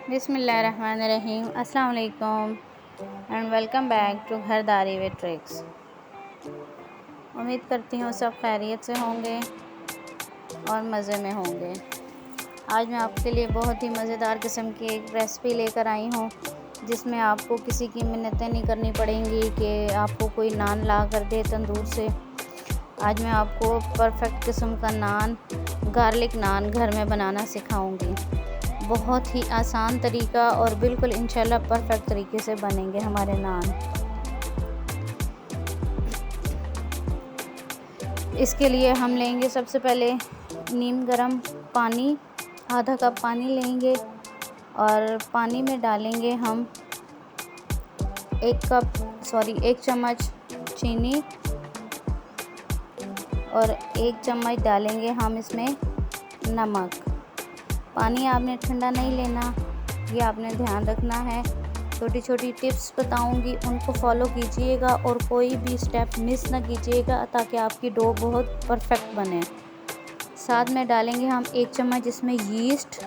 बिस्मिल्लाहिर्रहमानिर्रहीम। अस्सलाम वालेकुम and welcome back to Ghardari with tricks. उम्मीद करती हूँ सब खैरियत से होंगे और मज़े में होंगे। आज मैं आपके लिए बहुत ही मज़ेदार किस्म की एक रेसिपी लेकर आई हूँ जिसमें आपको किसी की मिन्नतें नहीं करनी पड़ेंगी कि आपको कोई नान ला कर दे तंदूर से। आज मैं आपको परफेक्ट किस्म का नान, गार्लिक नान घर में बनाना सिखाऊंगी। बहुत ही आसान तरीका और बिल्कुल इंशाल्लाह परफेक्ट तरीके से बनेंगे हमारे नान। इसके लिए हम लेंगे सबसे पहले नीम गरम पानी, आधा कप पानी लेंगे और पानी में डालेंगे हम एक चम्मच चीनी और 1 चम्मच डालेंगे हम इसमें नमक। पानी आपने ठंडा नहीं लेना, ये आपने ध्यान रखना है। छोटी छोटी टिप्स बताऊंगी, उनको फॉलो कीजिएगा और कोई भी स्टेप मिस ना कीजिएगा ताकि आपकी डो बहुत परफेक्ट बने। साथ में डालेंगे हम 1 चम्मच इसमें यीस्ट,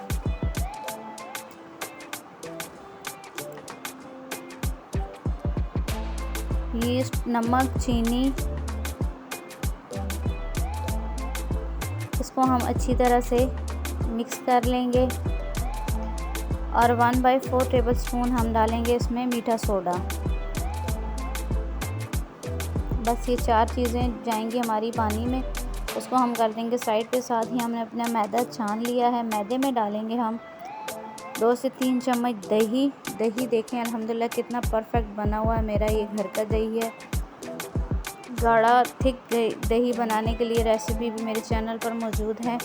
नमक, चीनी। इसको हम अच्छी तरह से मिक्स कर लेंगे और 1/4 टेबलस्पून हम डालेंगे इसमें मीठा सोडा। बस ये 4 चीज़ें जाएंगी हमारी पानी में, उसको हम कर देंगे साइड पे। साथ ही हमने अपना मैदा छान लिया है, मैदे में डालेंगे हम 2 से 3 चम्मच दही। दही देखें अल्हम्दुलिल्लाह कितना परफेक्ट बना हुआ है मेरा, ये घर का दही है। गाढ़ा थिक दही बनाने के लिए रेसिपी भी मेरे चैनल पर मौजूद है,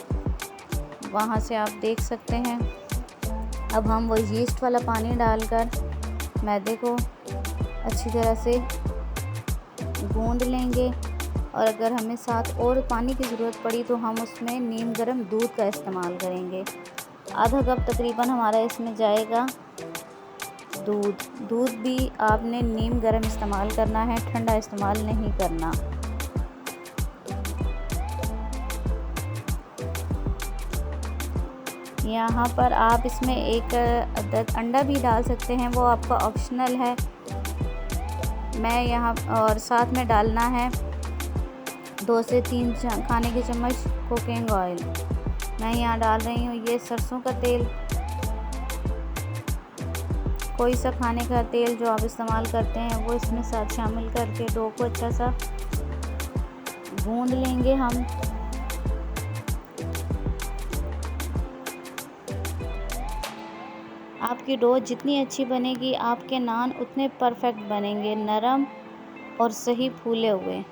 वहाँ से आप देख सकते हैं। अब हम वो यीस्ट वाला पानी डालकर मैदे को अच्छी तरह से गूंद लेंगे और अगर हमें साथ और पानी की ज़रूरत पड़ी तो हम उसमें नीम गर्म दूध का इस्तेमाल करेंगे। आधा कप तकरीबन हमारा इसमें जाएगा दूध भी आपने नीम गर्म इस्तेमाल करना है, ठंडा इस्तेमाल नहीं करना। यहाँ पर आप इसमें 1 अदद अंडा भी डाल सकते हैं, वो आपका ऑप्शनल है। मैं यहाँ और साथ में डालना है 2 से 3 खाने के चम्मच कुकिंग ऑयल। मैं यहाँ डाल रही हूँ ये सरसों का तेल। कोई सा खाने का तेल जो आप इस्तेमाल करते हैं वो इसमें साथ शामिल करके डो को अच्छा सा गूंद लेंगे हम। आपकी डो जितनी अच्छी बनेगी आपके नान उतने परफेक्ट बनेंगे, नरम और सही फूले हुए।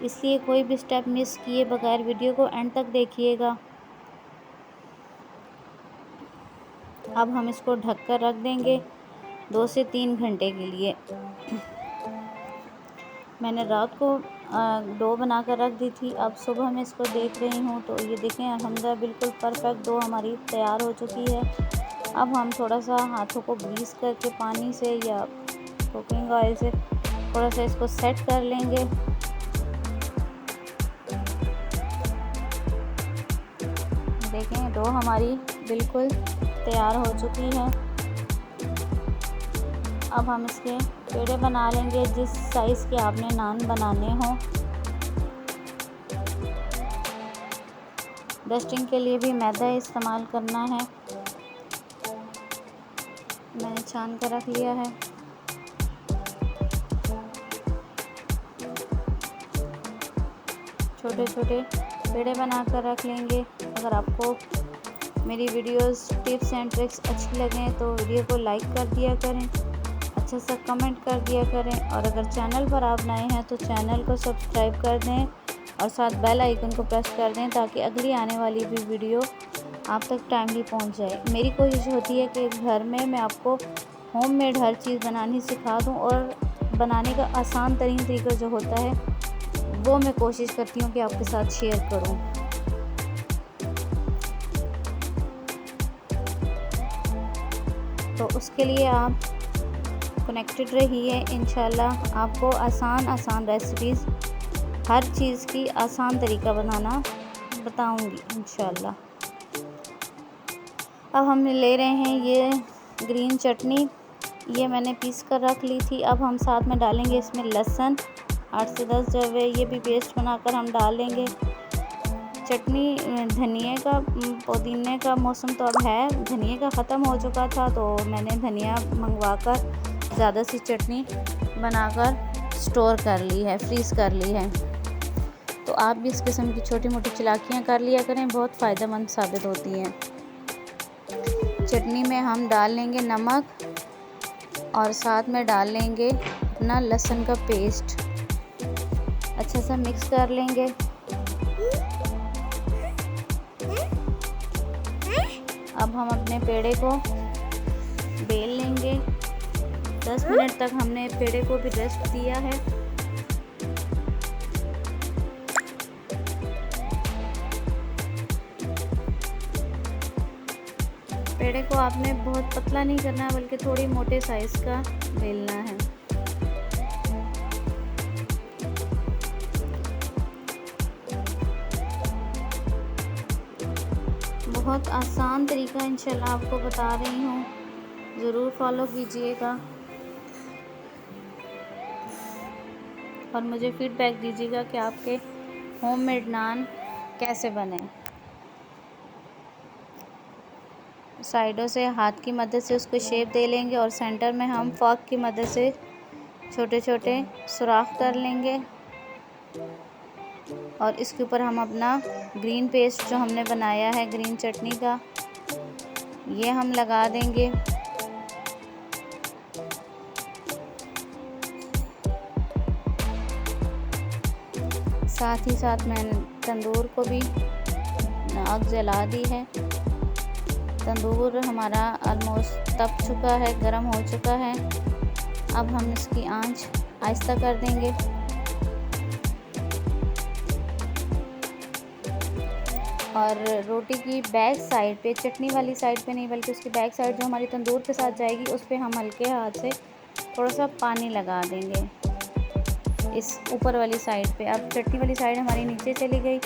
इसलिए कोई भी स्टेप मिस किए बगैर वीडियो को एंड तक देखिएगा। अब हम इसको ढक कर रख देंगे 2 से 3 घंटे के लिए। मैंने रात को डो बना कर रख दी थी, अब सुबह मैं इसको देख रही हूँ तो ये देखें अल्हम्दुलिल्लाह बिल्कुल परफेक्ट डो हमारी तैयार हो चुकी है। अब हम थोड़ा सा हाथों को ग्रीस करके पानी से या कुकिंग ऑयल से थोड़ा सा इसको सेट कर लेंगे। देखें डो हमारी बिल्कुल तैयार हो चुकी है। अब हम इसके पेड़े बना लेंगे जिस साइज़ के आपने नान बनाने हों। डस्टिंग के लिए भी मैदा इस्तेमाल करना है, मैंने छान कर रख लिया है। छोटे छोटे पेड़े बना कर रख लेंगे। अगर आपको मेरी वीडियोस टिप्स एंड ट्रिक्स अच्छी लगें तो वीडियो को लाइक कर दिया करें, अच्छा सा कमेंट कर दिया करें और अगर चैनल पर आप नए हैं तो चैनल को सब्सक्राइब कर दें और साथ बेल आइकन को प्रेस कर दें ताकि अगली आने वाली भी वीडियो आप तक टाइमली पहुंच जाए। मेरी कोशिश होती है कि घर में मैं आपको होममेड हर चीज़ बनानी सिखा दूं और बनाने का आसान तरीन तरीका जो होता है वो मैं कोशिश करती हूँ कि आपके साथ शेयर करूँ। तो उसके लिए आप कनेक्टेड रहिए। इंशाल्लाह आपको आसान रेसिपीज़ हर चीज़ की आसान तरीका बनाना बताऊंगी इंशाल्लाह। अब हम ले रहे हैं ये ग्रीन चटनी ये मैंने पीस कर रख ली थी। अब हम साथ में डालेंगे इसमें लहसुन 8 से 10 जो है ये भी पेस्ट बनाकर हम डालेंगे। चटनी धनिए का पुदीने का मौसम तो अब है, धनिए का ख़त्म हो चुका था तो मैंने धनिया मंगवा कर ज़्यादा सी चटनी बनाकर स्टोर कर ली है, फ्रीज़ कर ली है। तो आप भी इस किस्म की छोटी मोटी चालाकियाँ कर लिया करें, बहुत फ़ायदेमंद साबित होती हैं। चटनी में हम डाल लेंगे नमक और साथ में डाल लेंगे अपना लहसुन का पेस्ट, अच्छा सा मिक्स कर लेंगे। अब हम अपने पेड़े को बेल लेंगे। 10 मिनट तक हमने पेड़े को भी रेस्ट दिया है। पेड़े को आपने बहुत पतला नहीं करना है, बल्कि थोड़ी मोटे साइज़ का बेलना है। बहुत आसान तरीका इंशाल्लाह आपको बता रही हूँ, ज़रूर फॉलो कीजिएगा और मुझे फीडबैक दीजिएगा कि आपके होममेड नान कैसे बने। साइडों से हाथ की मदद से उसको शेप दे लेंगे और सेंटर में हम फॉक की मदद से छोटे छोटे सुराख कर लेंगे और इसके ऊपर हम अपना ग्रीन पेस्ट जो हमने बनाया है ग्रीन चटनी का, ये हम लगा देंगे। साथ ही साथ मैंने तंदूर को भी आग जला दी है। तंदूर हमारा ऑलमोस्ट तप चुका है, गर्म हो चुका है। अब हम इसकी आंच आहिस्ता कर देंगे और रोटी की बैक साइड पे, चटनी वाली साइड पे नहीं बल्कि उसकी बैक साइड जो हमारी तंदूर के साथ जाएगी उस पे हम हल्के हाथ से थोड़ा सा पानी लगा देंगे इस ऊपर वाली साइड पे। अब चटनी वाली साइड हमारी नीचे चली गई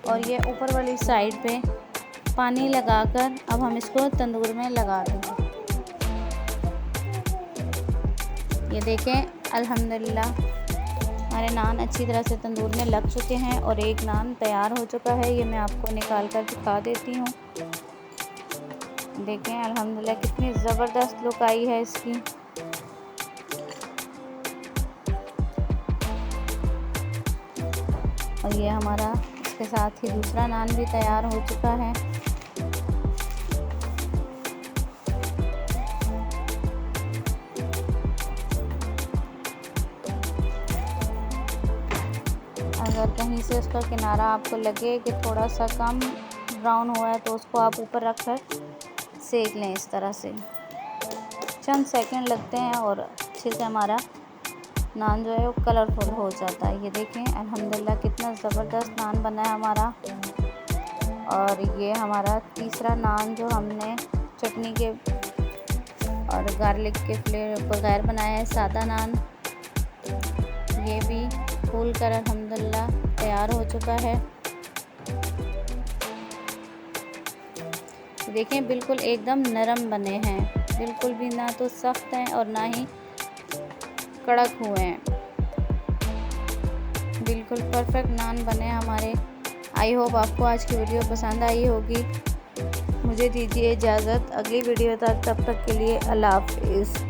और ये ऊपर वाली साइड पे पानी लगाकर अब हम इसको तंदूर में लगा देंगे। ये देखें अल्हम्दुलिल्लाह हमारे नान अच्छी तरह से तंदूर में लग चुके हैं और एक नान तैयार हो चुका है। ये मैं आपको निकाल कर दिखा देती हूँ। देखें अल्हम्दुलिल्लाह कितनी ज़बरदस्त लुक आई है इसकी। और ये हमारा इसके साथ ही दूसरा नान भी तैयार हो चुका है। अगर कहीं से उसका किनारा आपको लगे कि थोड़ा सा कम ब्राउन हुआ है तो उसको आप ऊपर रख कर सेक लें। इस तरह से चंद सेकंड लगते हैं और अच्छे से हमारा नान जो है वो कलरफुल हो जाता है। ये देखें अल्हम्दुलिल्लाह कितना ज़बरदस्त नान बना है हमारा। और ये हमारा तीसरा नान जो हमने चटनी के और गार्लिक के फ्लेवर बगैर बनाया है, सादा नान, ये भी फूल कर अल्हम्दुलिल्लाह तैयार हो चुका है। देखें बिल्कुल एकदम नरम बने हैं, बिल्कुल भी ना तो सख्त हैं और ना ही कड़क हुए हैं। बिल्कुल परफेक्ट नान बने हमारे। आई होप आपको आज की वीडियो पसंद आई होगी। मुझे दीजिए इजाज़त, अगली वीडियो तक, तब तक के लिए अल्लाह हाफ़िज़।